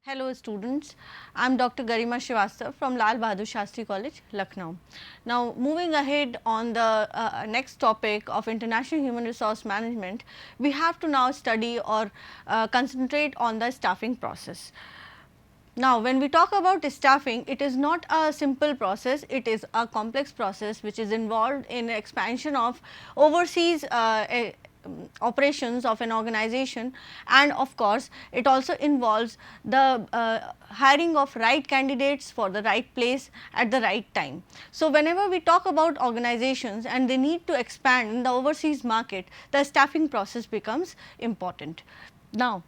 Hello students, I am Dr. Garima Srivastava from Lal Bahadur Shastri College, Lucknow. Now moving ahead on the next topic of international human resource management, we have to now study or concentrate on the staffing process. Now, when we talk about staffing, it is not a simple process, it is a complex process which is involved in expansion of overseas operations of an organization, and of course, it also involves the hiring of right candidates for the right place at the right time. So, whenever we talk about organizations and they need to expand in the overseas market, the staffing process becomes important. Now,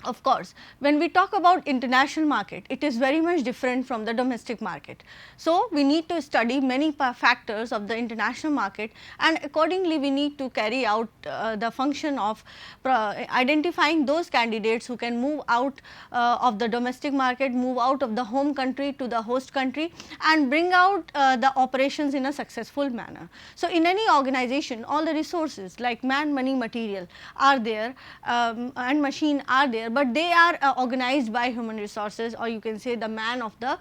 of course, when we talk about international market, it is very much different from the domestic market. So, we need to study many factors of the international market, and accordingly we need to carry out the function of identifying those candidates who can move out of the domestic market, move out of the home country to the host country and bring out the operations in a successful manner. So, in any organization, all the resources like man, money, material are there and machine are there, but they are organized by human resources, or you can say the man of the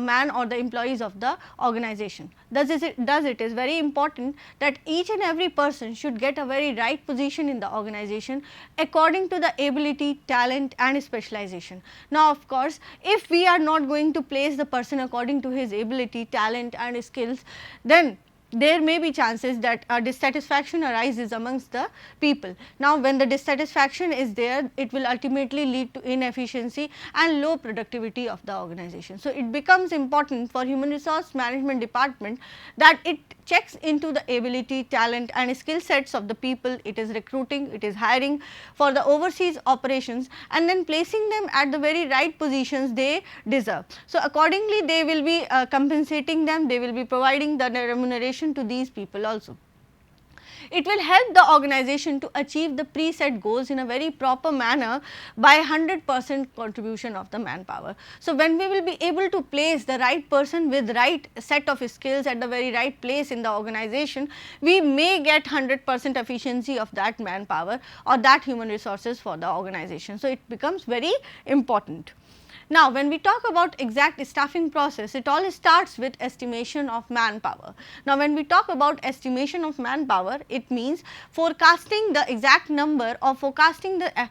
man or the employees of the organization. Thus it is very important that each and every person should get a very right position in the organization according to the ability, talent and specialization. Now, of course, if we are not going to place the person according to his ability, talent and skills, then there may be chances that dissatisfaction arises amongst the people. Now, when the dissatisfaction is there, it will ultimately lead to inefficiency and low productivity of the organization. So, it becomes important for human resource management department that it checks into the ability, talent and skill sets of the people it is recruiting, it is hiring for the overseas operations, and then placing them at the very right positions they deserve. So, accordingly they will be compensating them, they will be providing the remuneration to these people also. It will help the organization to achieve the preset goals in a very proper manner by 100% contribution of the manpower. So, when we will be able to place the right person with right set of skills at the very right place in the organization, we may get 100% efficiency of that manpower or that human resources for the organization. So, it becomes very important. Now, when we talk about exact staffing process, it all starts with estimation of manpower. Now, when we talk about estimation of manpower, it means forecasting the exact number or forecasting the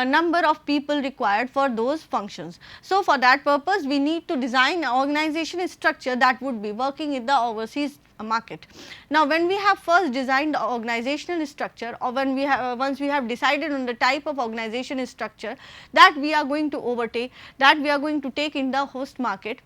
number of people required for those functions. So, for that purpose, we need to design an organization structure that would be working in the overseas market. Now, when we have first designed the organizational structure, or when we have once we have decided on the type of organization structure that we are going to overtake, that we are going to take in the host market,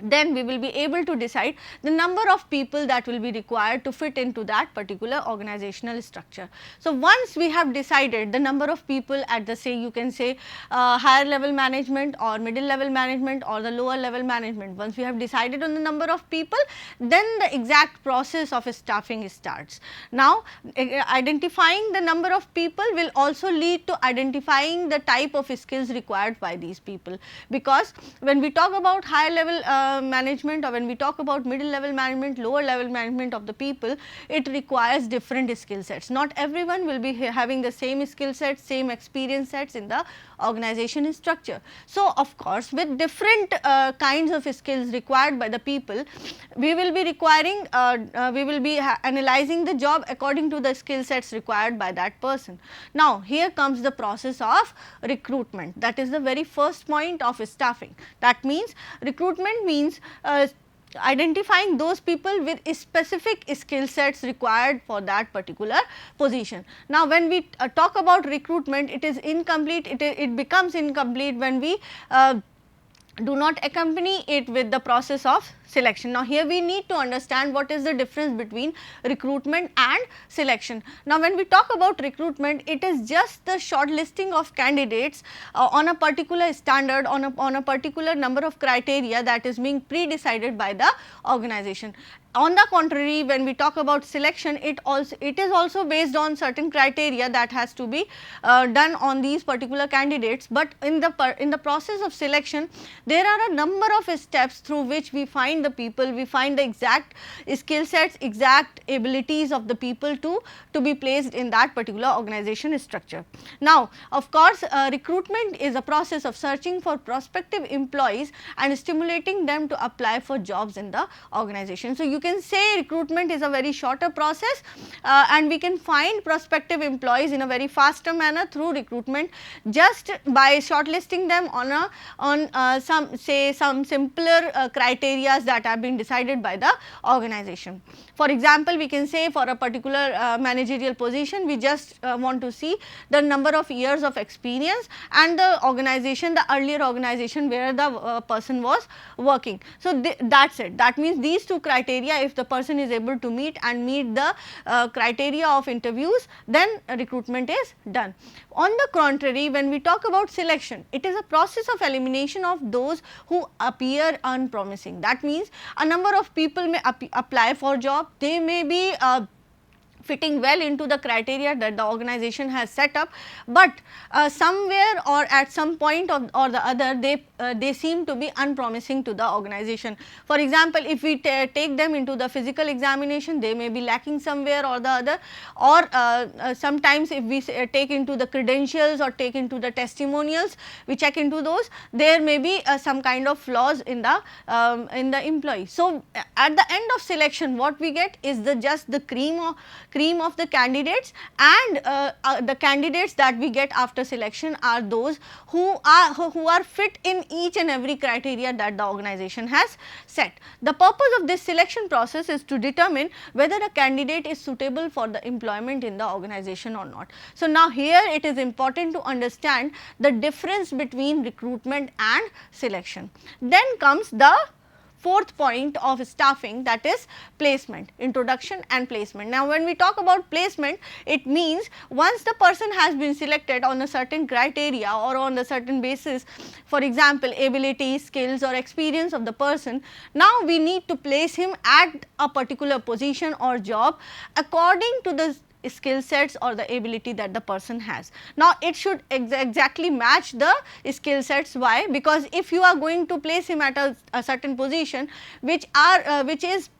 then we will be able to decide the number of people that will be required to fit into that particular organizational structure. So, once we have decided the number of people at the you can say higher level management or middle level management or the lower level management, once we have decided on the number of people, then the exact process of staffing starts. Now, identifying the number of people will also lead to identifying the type of skills required by these people, because when we talk about higher level management, or when we talk about middle level management, lower level management of the people, it requires different skill sets. Not everyone will be having the same skill sets, same experience sets in the organization structure. So, of course, with different kinds of skills required by the people, we will be requiring, we will be analyzing the job according to the skill sets required by that person. Now, here comes the process of recruitment, that is the very first point of staffing. That means recruitment means identifying those people with specific skill sets required for that particular position. Now, when we talk about recruitment, it is incomplete, it becomes incomplete when we do not accompany it with the process of selection. Now, here we need to understand what is the difference between recruitment and selection. Now, when we talk about recruitment, it is just the shortlisting of candidates on a particular standard, on a particular number of criteria that is being pre-decided by the organization. On the contrary, when we talk about selection, it is also based on certain criteria that has to be done on these particular candidates, but in the process of selection there are a number of steps through which we find the people, we find the exact skill sets, exact abilities of the people to be placed in that particular organization structure. Now of course, recruitment is a process of searching for prospective employees and stimulating them to apply for jobs in the organization. So you can say recruitment is a very shorter process, and we can find prospective employees in a very faster manner through recruitment, just by shortlisting them on some simpler criteria that have been decided by the organization. For example, we can say for a particular managerial position, we just want to see the number of years of experience and the organization, the earlier organization where the person was working. So that is it. That means these two criteria, if the person is able to meet the criteria of interviews, then recruitment is done. On the contrary, when we talk about selection, it is a process of elimination of those who appear unpromising. That means a number of people may apply for job, they may be fitting well into the criteria that the organization has set up, but somewhere or at some point or the other they seem to be unpromising to the organization. For example, if we take them into the physical examination, they may be lacking somewhere or the other, or sometimes if we take into the credentials or take into the testimonials, we check into those, there may be some kind of flaws in the employee. So at the end of selection, what we get is just the cream of the candidates, and the candidates that we get after selection are those who are fit in each and every criteria that the organization has set. The purpose of this selection process is to determine whether a candidate is suitable for the employment in the organization or not. So now here it is important to understand the difference between recruitment and selection. Then comes the fourth point of staffing, that is placement, introduction and placement. Now when we talk about placement, it means once the person has been selected on a certain criteria or on a certain basis, for example ability, skills or experience of the person, now we need to place him at a particular position or job according to the skill sets or the ability that the person has. Now it should exactly match the skill sets. Why? Because if you are going to place him at a certain position which is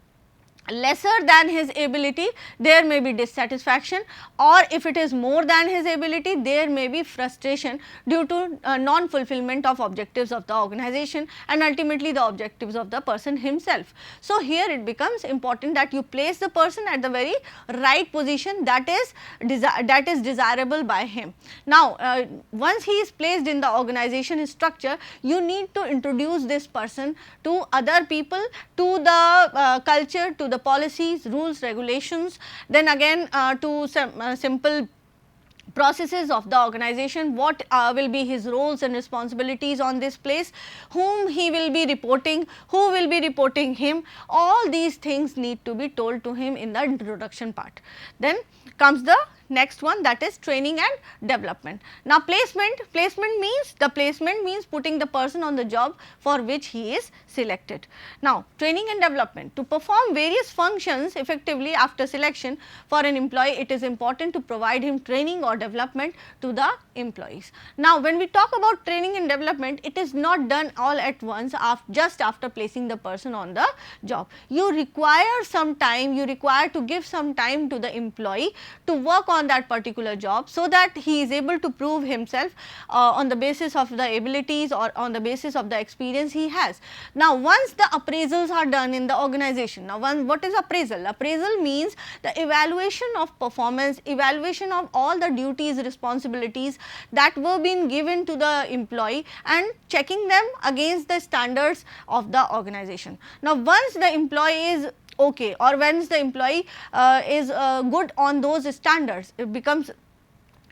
lesser than his ability, there may be dissatisfaction, or if it is more than his ability, there may be frustration due to non-fulfillment of objectives of the organization and ultimately the objectives of the person himself. So here it becomes important that you place the person at the very right position that is desirable by him. Now once he is placed in the organization structure, you need to introduce this person to other people, to the culture, to the policies, rules, regulations, then again to some simple processes of the organization, what will be his roles and responsibilities on this place, whom he will be reporting, who will be reporting him, all these things need to be told to him in the introduction part. Then comes the next one, that is training and development. Now placement means putting the person on the job for which he is selected. Now training and development, to perform various functions effectively after selection for an employee, it is important to provide him training or development to the employees. Now when we talk about training and development, it is not done all at once just after placing the person on the job. You require some time, you require to give some time to the employee to work on that particular job, so that he is able to prove himself on the basis of the abilities or on the basis of the experience he has. Now once the appraisals are done in the organization, now what is appraisal? Appraisal means the evaluation of performance, evaluation of all the duties, responsibilities that were being given to the employee and checking them against the standards of the organization. Now once the employee is okay, or once the employee is good on those standards, it becomes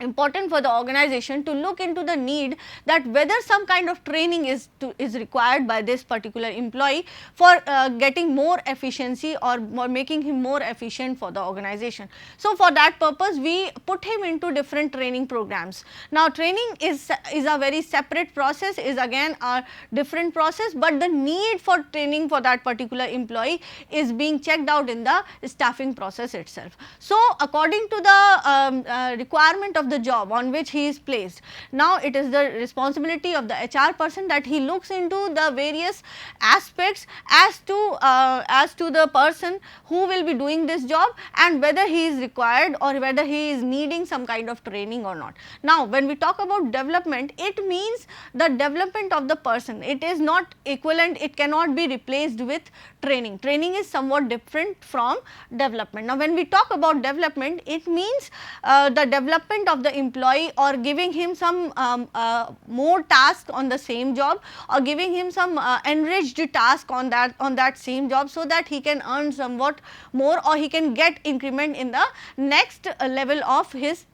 important for the organization to look into the need that whether some kind of training is required by this particular employee for getting more efficiency or making him more efficient for the organization. So, for that purpose we put him into different training programs. Now, training is a very separate process, is again a different process, but the need for training for that particular employee is being checked out in the staffing process itself. So, according to the requirement of the job on which he is placed, now it is the responsibility of the HR person that he looks into the various aspects as to the person who will be doing this job and whether he is required or whether he is needing some kind of training or not. Now, when we talk about development, it means the development of the person. It is not equivalent, it cannot be replaced with training. Training is somewhat different from development. Now, when we talk about development, it means the development of the employee or giving him some more task on the same job or giving him some enriched task on that same job, so that he can earn somewhat more or he can get increment in the next level of his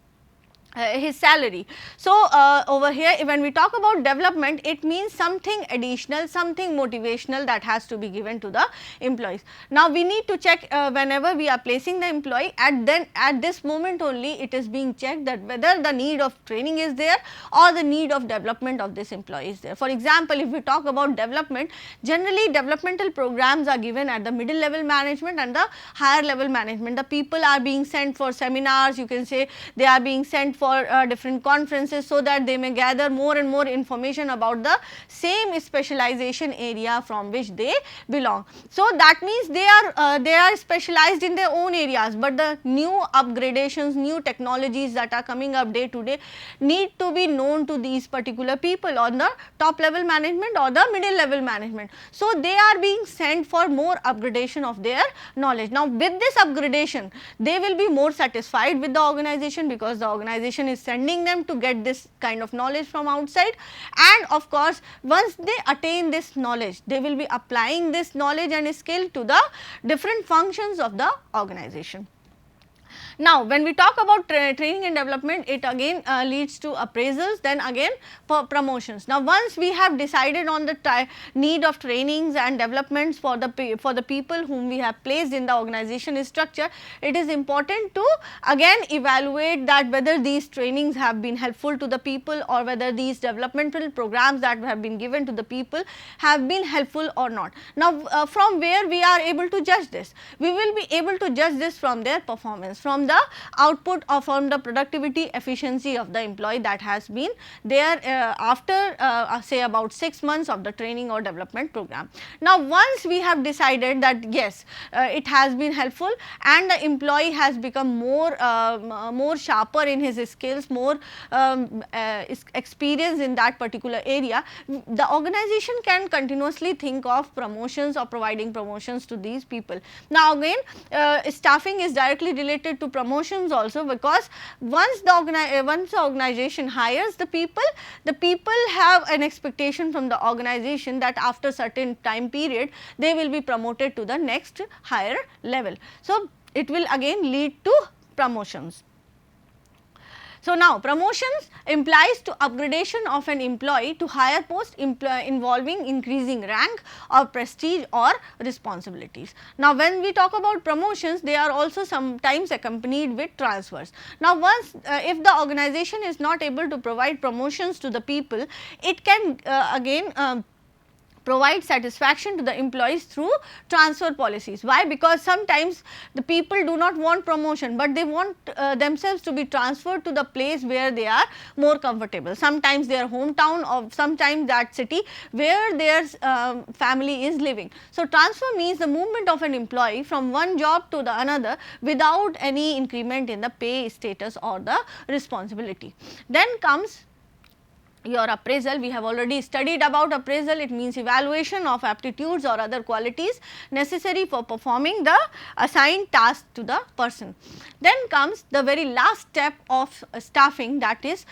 salary. So, over here when we talk about development, it means something additional, something motivational that has to be given to the employees. Now, we need to check whenever we are placing the employee, at this moment only it is being checked that whether the need of training is there or the need of development of this employee is there. For example, if we talk about development, generally developmental programs are given at the middle level management and the higher level management. The people are being sent for seminars, you can say they are being sent for different conferences, so that they may gather more and more information about the same specialization area from which they belong. So, that means they are specialized in their own areas, but the new upgradations, new technologies that are coming up day to day need to be known to these particular people on the top level management or the middle level management. So, they are being sent for more upgradation of their knowledge. Now, with this upgradation, they will be more satisfied with the organization, because the organization is sending them to get this kind of knowledge from outside, and of course, once they attain this knowledge, they will be applying this knowledge and skill to the different functions of the organization. Now, when we talk about training and development, it again leads to appraisals, then again for promotions. Now, once we have decided on the need of trainings and developments for the people whom we have placed in the organization structure, it is important to again evaluate that whether these trainings have been helpful to the people or whether these developmental programs that have been given to the people have been helpful or not. Now, from where we are able to judge this? We will be able to judge this from their performance, from the output or from the productivity efficiency of the employee that has been there after say about 6 months of the training or development program. Now, once we have decided that yes, it has been helpful and the employee has become more sharper in his skills, more experience in that particular area, the organization can continuously think of promotions or providing promotions to these people. Now, again staffing is directly related to promotions also, because once the organization hires the people have an expectation from the organization that after certain time period they will be promoted to the next higher level. So, it will again lead to promotions. So, now promotions implies to upgradation of an employee to higher post involving increasing rank or prestige or responsibilities. Now, when we talk about promotions, they are also sometimes accompanied with transfers. Now, once if the organization is not able to provide promotions to the people, it can again provide satisfaction to the employees through transfer policies. Why? Because sometimes the people do not want promotion, but they want themselves to be transferred to the place where they are more comfortable. Sometimes their hometown or sometimes that city where their family is living. So, transfer means the movement of an employee from one job to the another without any increment in the pay status or the responsibility. Then comes your appraisal. We have already studied about appraisal. It means evaluation of aptitudes or other qualities necessary for performing the assigned task to the person. Then comes the very last step of staffing, that is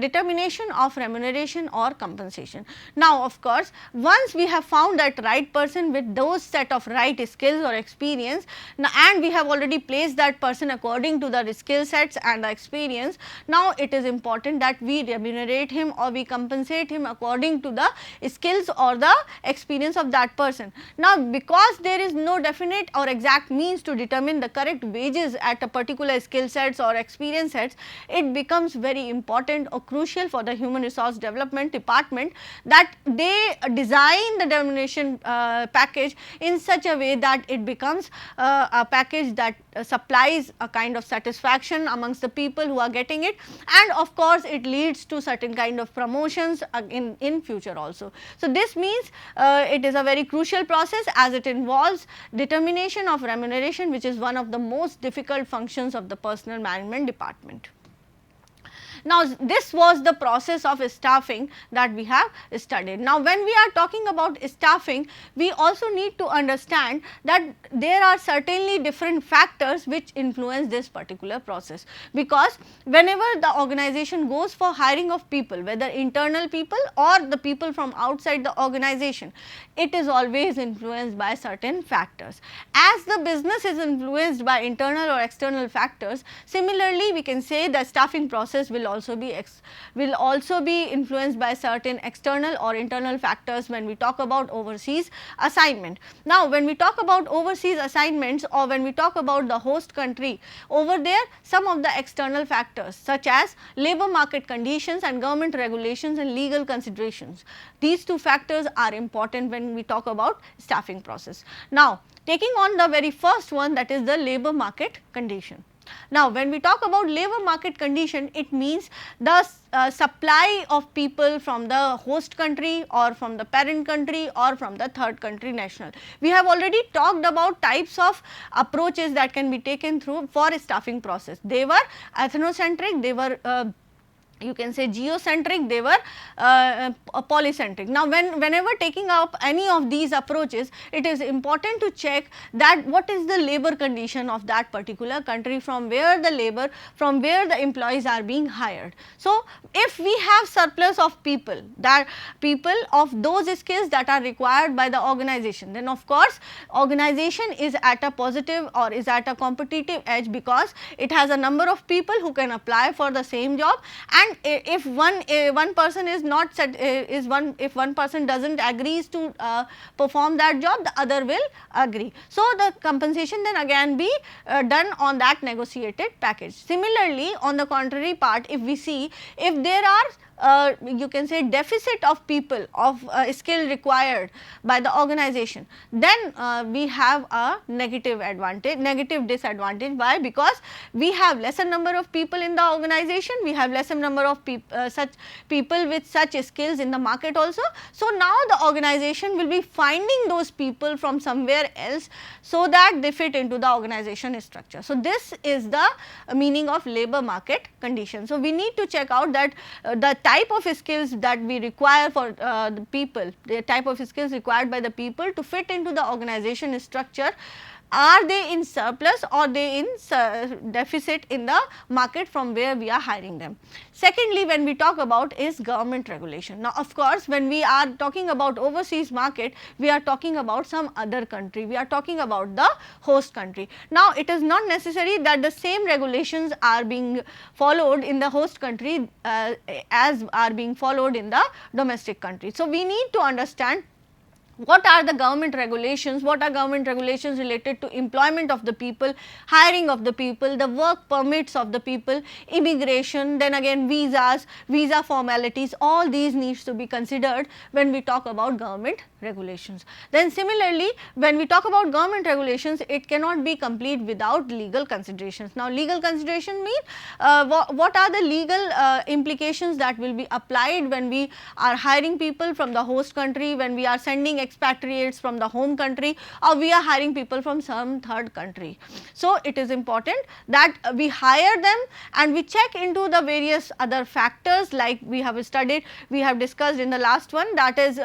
determination of remuneration or compensation. Now, of course, once we have found that right person with those set of right skills or experience, and we have already placed that person according to the skill sets and the experience, now it is important that we remunerate him or we compensate him according to the skills or the experience of that person. Now, because there is no definite or exact means to determine the correct wages at a particular skill sets or experience sets, it becomes very important or crucial for the human resource development department that they design the remuneration package in such a way that it becomes a package that supplies a kind of satisfaction amongst the people who are getting it, and of course, it leads to certain kind of promotions in future also. So, this means it is a very crucial process as it involves determination of remuneration, which is one of the most difficult functions of the personnel management department. Now, this was the process of staffing that we have studied. Now, when we are talking about staffing, we also need to understand that there are certainly different factors which influence this particular process, because whenever the organization goes for hiring of people, whether internal people or the people from outside the organization, it is always influenced by certain factors. As the business is influenced by internal or external factors, similarly we can say the staffing process will also be influenced by certain external or internal factors when we talk about overseas assignment. Now, when we talk about overseas assignments or when we talk about the host country, over there some of the external factors such as labor market conditions and government regulations and legal considerations, these two factors are important when we talk about staffing process. Now, taking on the very first one, that is the labor market condition. Now, when we talk about labor market condition, it means the supply of people from the host country or from the parent country or from the third country national. We have already talked about types of approaches that can be taken through for a staffing process. They were ethnocentric, they were you can say geocentric, they were polycentric. Now, whenever taking up any of these approaches, it is important to check that what is the labor condition of that particular country, from where the employees are being hired. So, if we have surplus of people, that people of those skills that are required by the organization, then of course, organization is at a positive or is at a competitive edge, because it has a number of people who can apply for the same job, and if one person is not set, if one person does not agrees to perform that job, the other will agree. So, the compensation then again be done on that negotiated package. Similarly, on the contrary part, if we see, if there are you can say deficit of people of skill required by the organization, then we have a negative disadvantage. Why? Because we have lesser number of people in the organization, we have lesser number of such people with such skills in the market also. So, now the organization will be finding those people from somewhere else, so that they fit into the organization structure. So, this is the meaning of labor market condition. So, we need to check out that the type of skills that we require for the people, the type of skills required by the people to fit into the organization structure, are they in surplus or they in deficit in the market from where we are hiring them. Secondly, when we talk about is government regulation. Now, of course, when we are talking about overseas market, we are talking about some other country, we are talking about the host country. Now, it is not necessary that the same regulations are being followed in the host country as are being followed in the domestic country. So, we need to understand what are the government regulations, what are government regulations related to employment of the people, hiring of the people, the work permits of the people, immigration, then again visas, visa formalities, all these needs to be considered when we talk about government regulations. Then similarly, when we talk about government regulations, it cannot be complete without legal considerations. Now, legal consideration mean what are the legal implications that will be applied when we are hiring people from the host country, when we are sending expatriates from the home country, or we are hiring people from some third country. So, it is important that we hire them and we check into the various other factors, like we have studied, we have discussed in the last one, that is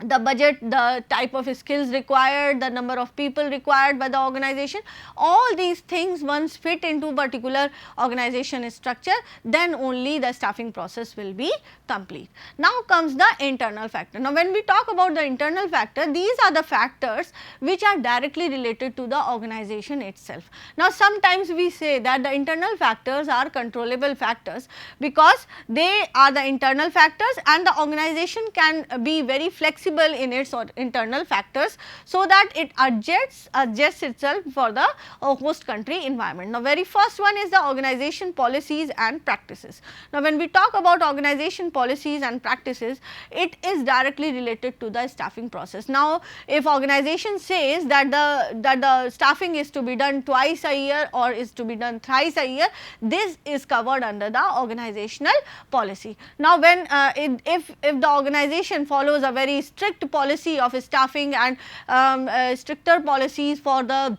the budget, the type of skills required, the number of people required by the organization. All these things once fit into particular organization structure, then only the staffing process will be complete. Now comes the internal factor. Now when we talk about the internal factor, these are the factors which are directly related to the organization itself. Now sometimes we say that the internal factors are controllable factors, because they are the internal factors and the organization can be very flexible in its internal factors, so that it adjusts itself for the host country environment. Now very first one is the organization policies and practices. Now when we talk about organization policies and practices, it is directly related to the staffing process. Now if organization says that the staffing is to be done twice a year or is to be done thrice a year, this is covered under the organizational policy. Now when if the organization follows a very strict policy of staffing and stricter policies for the,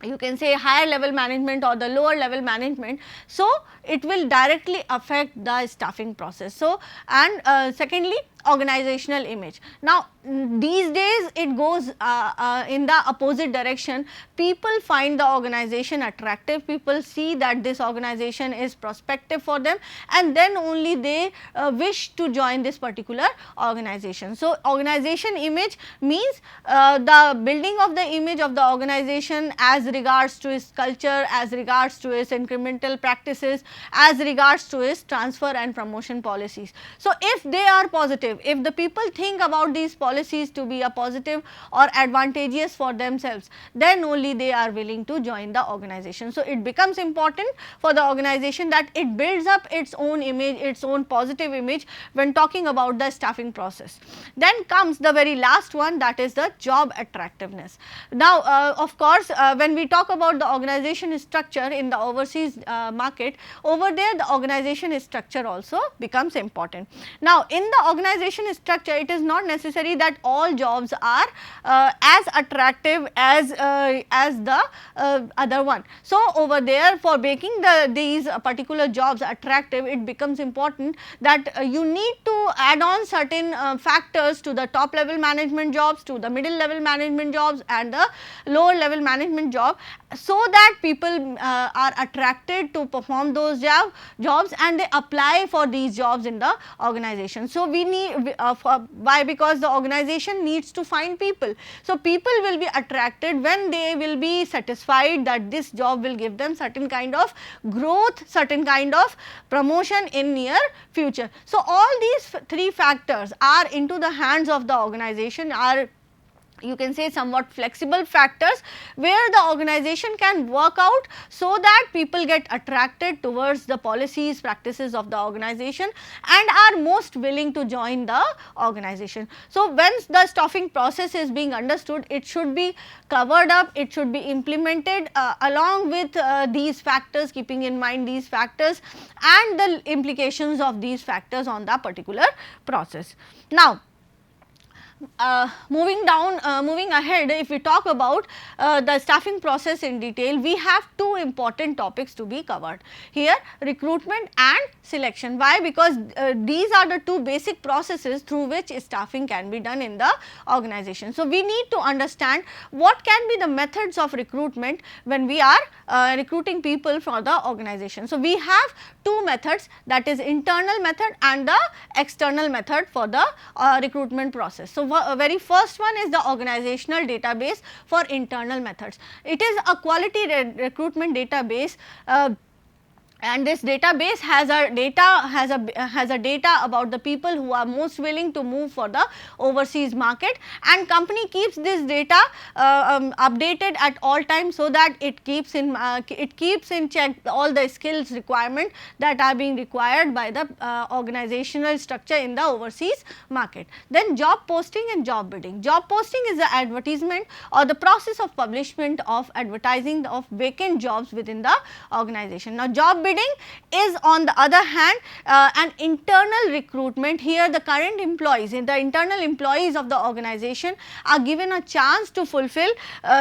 you can say, higher level management or the lower level management, so it will directly affect the staffing process. So and secondly, organizational image. Now these days it goes in the opposite direction. People find the organization attractive, people see that this organization is prospective for them, and then only they wish to join this particular organization. So organization image means the building of the image of the organization as regards to its culture, as regards to its incremental practices, as regards to its transfer and promotion policies. So if they are positive, if the people think about these policies to be a positive or advantageous for themselves, then only they are willing to join the organization. So it becomes important for the organization that it builds up its own image, its own positive image when talking about the staffing process. Then comes the very last one, that is the job attractiveness. Now of course when we talk about the organization structure in the overseas market, over there the organization structure also becomes important. Now in the organization structure, it is not necessary that all jobs are as attractive as the other one. So over there, for making these particular jobs attractive, it becomes important that you need to add on certain factors to the top level management jobs, to the middle level management jobs and the lower level management job, so that people are attracted to perform those jobs and they apply for these jobs in the organization. So we need why? Because the organization needs to find people. So people will be attracted when they will be satisfied that this job will give them certain kind of growth, certain kind of promotion in near future. So all these three factors are into the hands of the organization, are, you can say, somewhat flexible factors where the organization can work out so that people get attracted towards the policies, practices of the organization and are most willing to join the organization. So once the staffing process is being understood, it should be covered up, it should be implemented along with these factors, keeping in mind these factors and the implications of these factors on the particular process. Now moving ahead, if we talk about the staffing process in detail, we have two important topics to be covered here: recruitment and selection. Why? Because these are the two basic processes through which staffing can be done in the organization. So we need to understand what can be the methods of recruitment when we are recruiting people for the organization. So we have two methods, that is internal method and the external method for the recruitment process. So very first one is the organizational database for internal methods. It is a quality recruitment database and this database has a data about the people who are most willing to move for the overseas market, and company keeps this data updated at all times, so that it keeps in check all the skills requirement that are being required by the organizational structure in the overseas market. Then job posting and job bidding. Job posting is the advertisement or the process of publishment of advertising of vacant jobs within the organization. Now job bidding bidding is on the other hand an internal recruitment. Here the current employees, the internal employees of the organization are given a chance to fulfill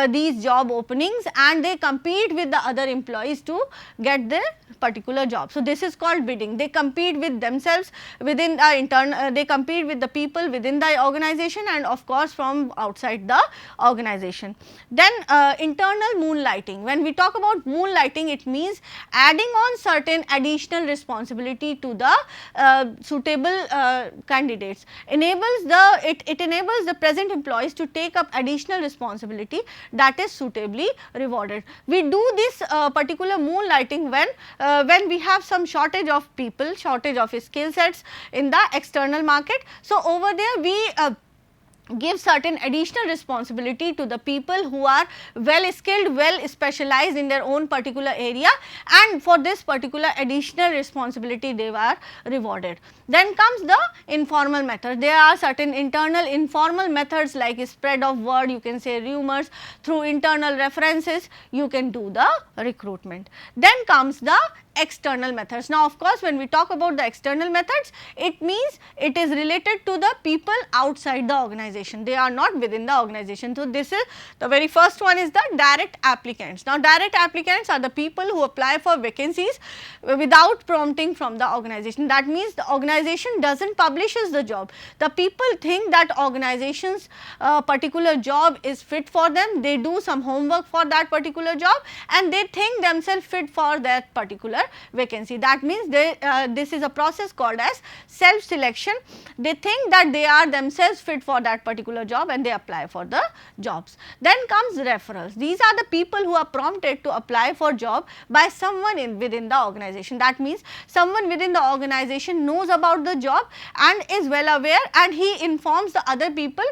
these job openings, and they compete with the other employees to get the particular job. So, this is called bidding. They compete with themselves within the they compete with the people within the organization and of course from outside the organization. Then internal moonlighting. When we talk about moonlighting, it means adding on certain additional responsibility to the suitable candidates. It enables the present employees to take up additional responsibility that is suitably rewarded. We do this particular moonlighting when we have some shortage of people, shortage of skill sets in the external market. So, over there we give certain additional responsibility to the people who are well skilled, well specialized in their own particular area, and for this particular additional responsibility they are rewarded. Then comes the informal method. There are certain internal informal methods like spread of word, you can say rumors, through internal references you can do the recruitment. Then comes the external methods. Now, of course, when we talk about the external methods, it means it is related to the people outside the organization, they are not within the organization. So, this is the very first one is the direct applicants. Now, direct applicants are the people who apply for vacancies without prompting from the organization. That means the organization does not publishes the job. The people think that organization's particular job is fit for them, they do some homework for that particular job and they think themselves fit for that particular vacancy. That means this is a process called as self selection. They think that they are themselves fit for that particular job and they apply for the jobs. Then comes referrals. These are the people who are prompted to apply for job by someone within the organization. That means someone within the organization knows about the job and is well aware, and he informs the other people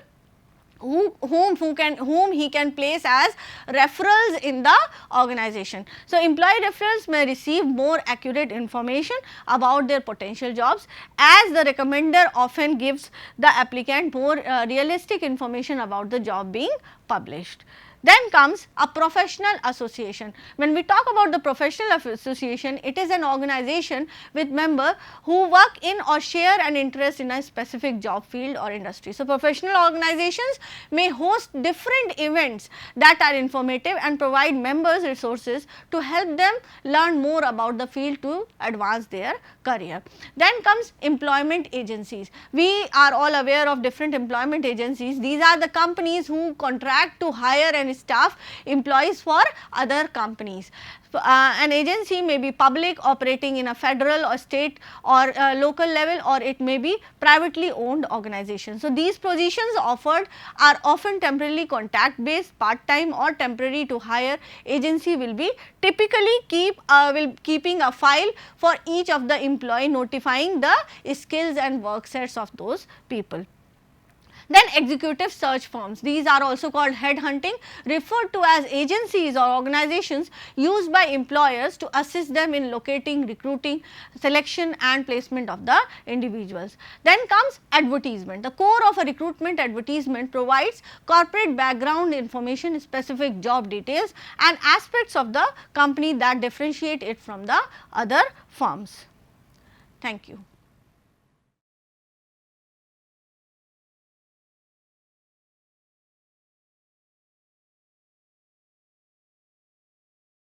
whom he can place as referrals in the organization. So, employee referrals may receive more accurate information about their potential jobs, as the recommender often gives the applicant more realistic information about the job being published. Then comes a professional association. When we talk about the professional association, it is an organization with members who work in or share an interest in a specific job field or industry. So, professional organizations may host different events that are informative and provide members resources to help them learn more about the field to advance their career. Then comes employment agencies. We are all aware of different employment agencies. These are the companies who contract to hire and staff employees for other companies. An agency may be public, operating in a federal or state or local level, or it may be privately owned organization. So, these positions offered are often temporarily contact based, part time or temporary to hire. Agency will be typically keeping a file for each of the employee, notifying the skills and work sets of those people. Then executive search firms, these are also called headhunting, referred to as agencies or organizations used by employers to assist them in locating, recruiting, selection and placement of the individuals. Then comes advertisement. The core of a recruitment advertisement provides corporate background information, specific job details and aspects of the company that differentiate it from the other firms. Thank you.